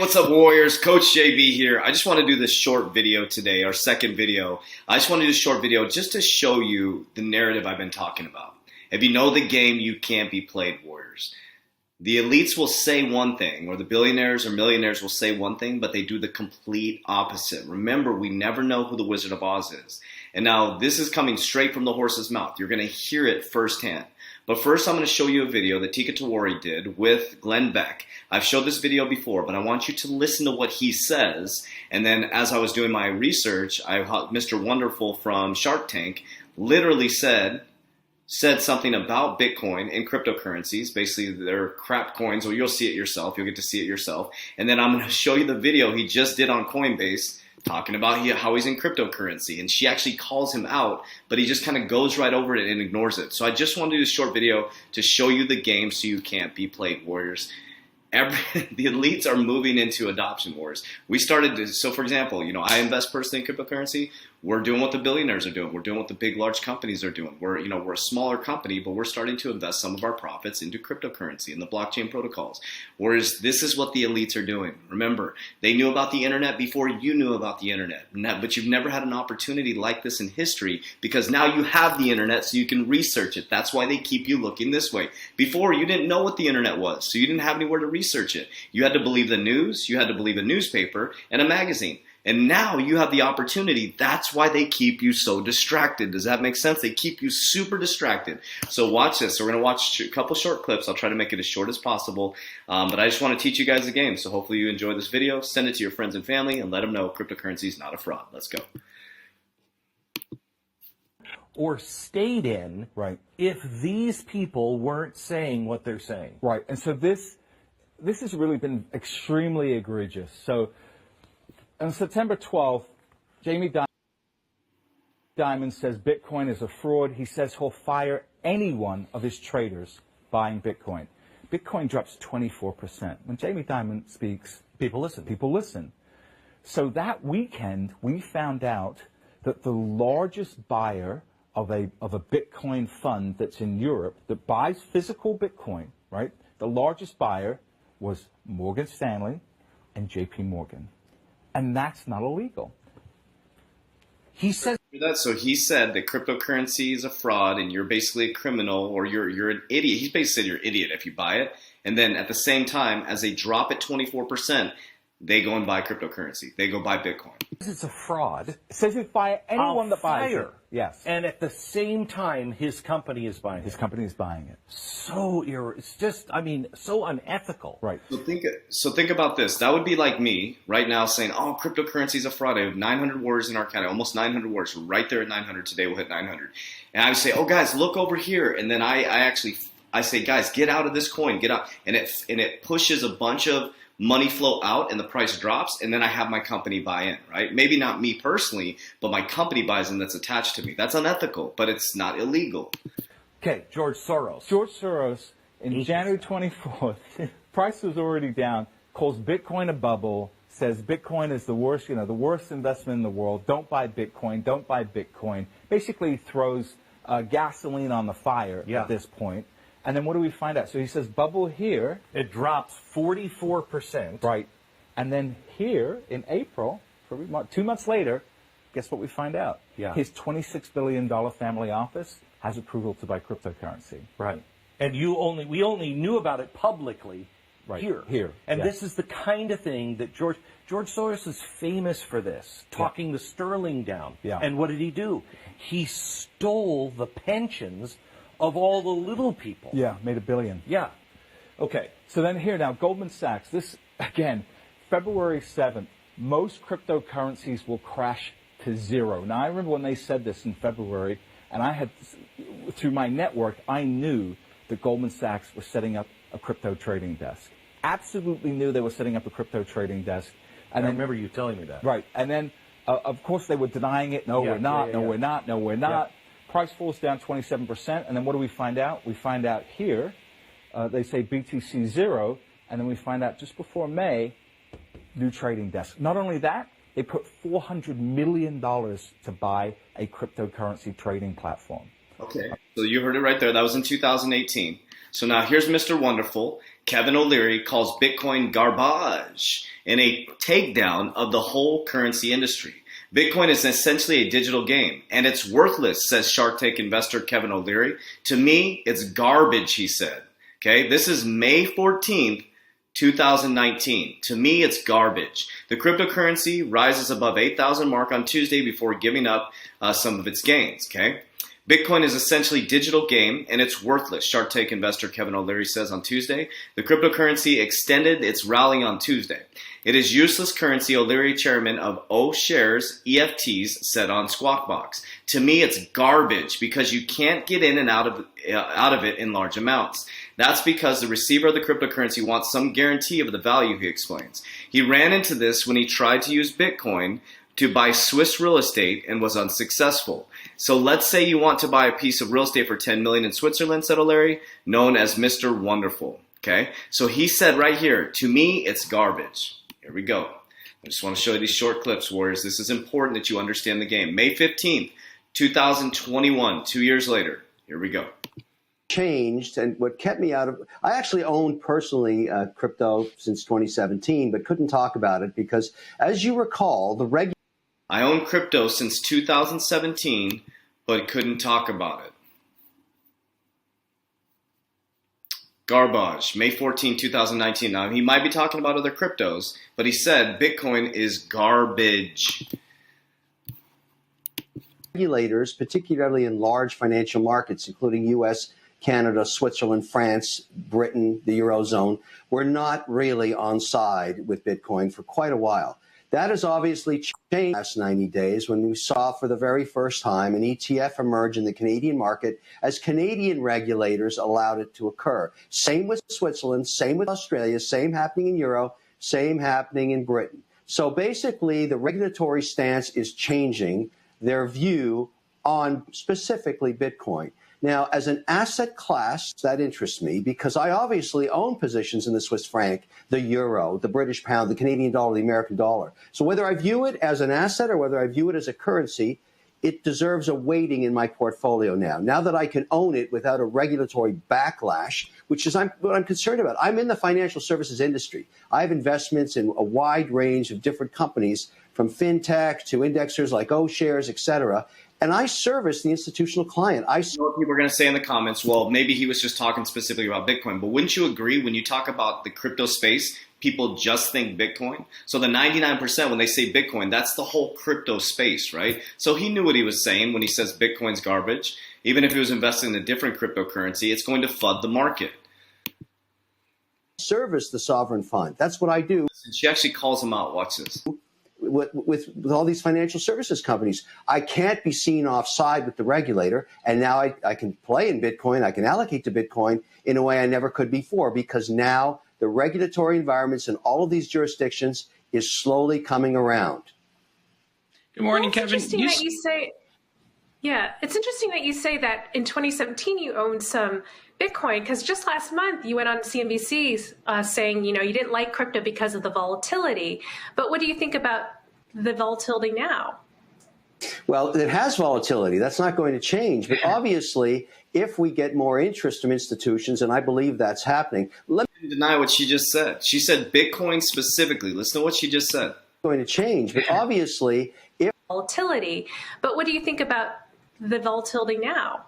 what's up, Warriors? Coach JB here. I just want to do this short video today, our second video. I just want to do this short video just to show you the narrative I've been talking about. If you know the game, you can't be played, Warriors. The elites will say one thing, or the billionaires or millionaires will say one thing, but they do the complete opposite. Remember, we never know who the Wizard of Oz is. And now this is coming straight from the horse's mouth. You're going to hear it firsthand. But first, I'm going to show you a video that Tika Tawari did with Glenn Beck. I've showed this video before, but I want you to listen to what he says. And then as I was doing my research, Mr. Wonderful from Shark Tank literally said something about Bitcoin and cryptocurrencies. Basically, they're crap coins, or you'll see it yourself. You'll get to see it yourself. And then I'm going to show you the video he just did on Coinbase talking about how he's in cryptocurrency. And she actually calls him out, but he just kind of goes right over it and ignores it. So I just want to do this short video to show you the game so you can't be played, Warriors. The elites are moving into adoption wars. We started to, so for example, I invest personally in cryptocurrency. We're doing what the billionaires are doing. We're doing what the big, large companies are doing. We're a smaller company, but we're starting to invest some of our profits into cryptocurrency and the blockchain protocols. Whereas this is what the elites are doing. Remember, they knew about the internet before you knew about the internet. But you've never had an opportunity like this in history because now you have the internet so you can research it. That's why they keep you looking this way. Before, you didn't know what the internet was, so you didn't have anywhere to research it. You had to believe the news, you had to believe a newspaper and a magazine. And now you have the opportunity. That's why they keep you so distracted. Does that make sense? They keep you super distracted. So watch this. So we're going to watch a couple short clips. I'll try to make it as short as possible. But I just want to teach you guys the game. So hopefully you enjoy this video. Send it to your friends and family and let them know cryptocurrency is not a fraud. Let's go. Or stayed in, right, if these people weren't saying what they're saying. Right. And so this has really been extremely egregious. So on September 12th, Jamie Dimon says Bitcoin is a fraud. He says he'll fire any one of his traders buying Bitcoin. Bitcoin drops 24%. When Jamie Dimon speaks, people listen. People listen. So that weekend, we found out that the largest buyer of a Bitcoin fund that's in Europe that buys physical Bitcoin, right? The largest buyer was Morgan Stanley and JP Morgan. And that's not illegal. He says that. So he said that cryptocurrency is a fraud and you're basically a criminal or you're an idiot. He basically said you're an idiot if you buy it. And then at the same time, as they drop it 24%, they go and buy cryptocurrency. They go buy Bitcoin. It's a fraud. It says it's by anyone that buys it. Yes. And at the same time, his company is buying it. His company is buying it. It's just, so unethical. Right. So think about this. That would be like me right now saying, oh, cryptocurrency is a fraud. I have 900 words in our account, almost 900 words. We're right there at 900. Today we'll hit 900. And I would say, oh, guys, look over here. And then I say, guys, get out of this coin. Get out. And it pushes a bunch of money flow out and the price drops, and then I have my company buy in, right? Maybe not me personally, but my company buys in that's attached to me. That's unethical, but it's not illegal. Okay, George Soros. George Soros, in January 24th, price was already down, calls Bitcoin a bubble, says Bitcoin is the worst investment in the world. Don't buy Bitcoin. Don't buy Bitcoin. Basically throws gasoline on the fire at this point. And then what do we find out? So he says bubble here. It drops 44%. Right. And then here in April, 2 months later, guess what we find out? Yeah. His $26 billion family office has approval to buy cryptocurrency. Right. And we only knew about it publicly here. And this is the kind of thing that George Soros is famous for this, talking the sterling down. Yeah. And what did he do? He stole the pensions of all the little people. Yeah, made $1 billion. Yeah. Okay. So then here now, Goldman Sachs, this, again, February 7th, most cryptocurrencies will crash to zero. Now, I remember when they said this in February, and I had, through my network, I knew that Goldman Sachs was setting up a crypto trading desk. Absolutely knew they were setting up a crypto trading desk. And I remember you telling me that. Right. And then, of course, they were denying it. No, we're not. No, we're not. No, we're not. Price falls down 27%, and then what do we find out? We find out here, they say BTC 0, and then we find out just before May, new trading desk. Not only that, they put $400 million to buy a cryptocurrency trading platform. Okay. So you heard it right there. That was in 2018. So now here's Mr. Wonderful. Kevin O'Leary calls Bitcoin garbage in a takedown of the whole currency industry. Bitcoin is essentially a digital game, and it's worthless, says Shark Tank investor Kevin O'Leary. To me, it's garbage, he said. Okay, this is May 14th, 2019. To me, it's garbage. The cryptocurrency rises above 8,000 mark on Tuesday before giving up some of its gains. Okay. Bitcoin is essentially a digital game, and it's worthless, Shark Tank investor Kevin O'Leary says on Tuesday. The cryptocurrency extended its rally on Tuesday. It is useless currency, O'Leary, chairman of O Shares EFTs, said on Squawk Box. To me, it's garbage because you can't get in and out of it in large amounts. That's because the receiver of the cryptocurrency wants some guarantee of the value, he explains. He ran into this when he tried to use Bitcoin to buy Swiss real estate and was unsuccessful. So let's say you want to buy a piece of real estate for $10 million in Switzerland, said O'Leary, known as Mr. Wonderful. Okay, so he said right here, to me, it's garbage. Here we go. I just want to show you these short clips, Warriors. This is important that you understand the game. May 15th, 2021, 2 years later. Here we go. Changed, and what kept me out of, I actually owned personally crypto since 2017, but couldn't talk about it because, as you recall, I owned crypto since 2017, but couldn't talk about it. Garbage, May 14, 2019. Now, he might be talking about other cryptos, but he said Bitcoin is garbage. Regulators, particularly in large financial markets, including U.S., Canada, Switzerland, France, Britain, the Eurozone, were not really on side with Bitcoin for quite a while. That has obviously changed in the last 90 days when we saw for the very first time an ETF emerge in the Canadian market as Canadian regulators allowed it to occur. Same with Switzerland, same with Australia, same happening in Euro, same happening in Britain. So basically, the regulatory stance is changing their view on specifically Bitcoin. Now, as an asset class, that interests me because I obviously own positions in the Swiss franc, the euro, the British pound, the Canadian dollar, the American dollar. So whether I view it as an asset or whether I view it as a currency, it deserves a weighting in my portfolio now. Now that I can own it without a regulatory backlash, which is what I'm concerned about. I'm in the financial services industry. I have investments in a wide range of different companies, from fintech to indexers like O Shares, et cetera. And I service the institutional client. I know what people are going to say in the comments, well, maybe he was just talking specifically about Bitcoin. But wouldn't you agree when you talk about the crypto space, people just think Bitcoin? So the 99%, when they say Bitcoin, that's the whole crypto space, right? So he knew what he was saying when he says Bitcoin's garbage. Even if he was investing in a different cryptocurrency, it's going to flood the market. Service the sovereign fund. That's what I do. And she actually calls him out. Watch this. With all these financial services companies. I can't be seen offside with the regulator, and now I can play in Bitcoin, I can allocate to Bitcoin in a way I never could before, because now the regulatory environments in all of these jurisdictions is slowly coming around. Good morning, Kevin. It's interesting that you say that in 2017 you owned some Bitcoin, because just last month you went on CNBC saying, you didn't like crypto because of the volatility. But what do you think about the volatility now? Well, it has volatility. That's not going to change. But obviously, if we get more interest from institutions, and I believe that's happening. Let me deny what she just said. She said Bitcoin specifically. Listen to what she just said. Going to change. But obviously, if volatility. But what do you think about the volatility now?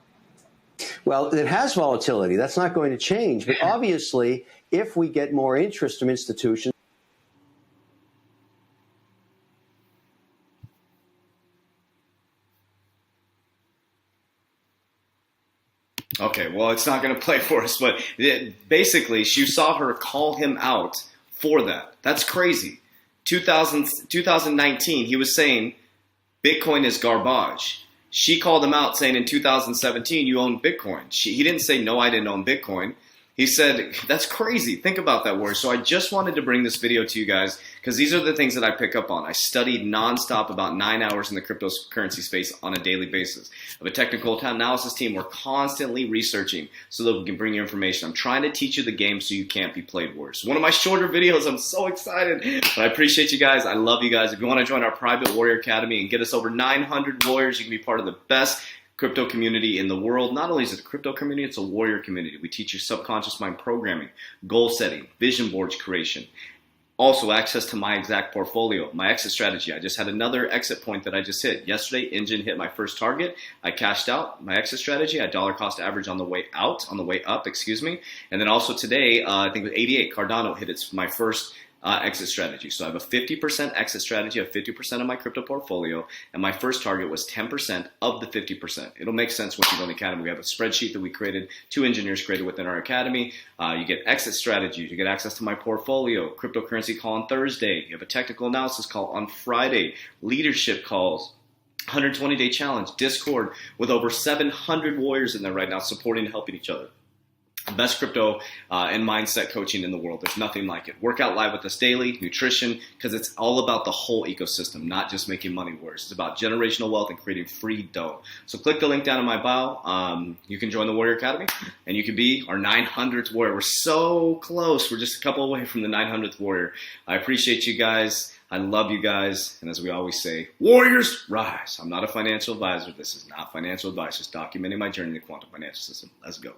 Well, it has volatility. That's not going to change. But obviously, if we get more interest from institutions. Okay, well, it's not going to play for us, but basically, you saw her call him out for that. That's crazy. 2019, he was saying Bitcoin is garbage. She called him out saying in 2017, you owned Bitcoin. He didn't say, no, I didn't own Bitcoin. He said, that's crazy. Think about that word. So I just wanted to bring this video to you guys because these are the things that I pick up on. I studied nonstop about 9 hours in the cryptocurrency space on a daily basis. I have a technical analysis team. We're constantly researching so that we can bring you information. I'm trying to teach you the game so you can't be played worse. One of my shorter videos. I'm so excited. But I appreciate you guys. I love you guys. If you want to join our private Warrior Academy and get us over 900 warriors, you can be part of the best crypto community in the world. Not only is it a crypto community, it's a warrior community. We teach you subconscious mind programming, goal setting, vision boards creation. Also, access to my exact portfolio, my exit strategy. I just had another exit point that I just hit. Yesterday, Engine hit my first target. I cashed out my exit strategy. I dollar cost average on the way up, excuse me. And then also today, I think with 88, Cardano hit my first exit strategy. So I have a 50% exit strategy of 50% of my crypto portfolio, and my first target was 10% of the 50%. It'll make sense once you go in the academy. We have a spreadsheet that we created, 2 engineers created within our academy. You get exit strategies, you get access to my portfolio, cryptocurrency call on Thursday, you have a technical analysis call on Friday, leadership calls, 120-day challenge, Discord with over 700 warriors in there right now supporting and helping each other. Best crypto and mindset coaching in the world. There's nothing like it. Workout live with us daily, nutrition, because it's all about the whole ecosystem, not just making money worse. It's about generational wealth and creating free dough. So click the link down in my bio. You can join the Warrior Academy, and you can be our 900th warrior. We're so close. We're just a couple away from the 900th warrior. I appreciate you guys. I love you guys. And as we always say, warriors rise. I'm not a financial advisor. This is not financial advice. Just documenting my journey in the quantum financial system. Let's go.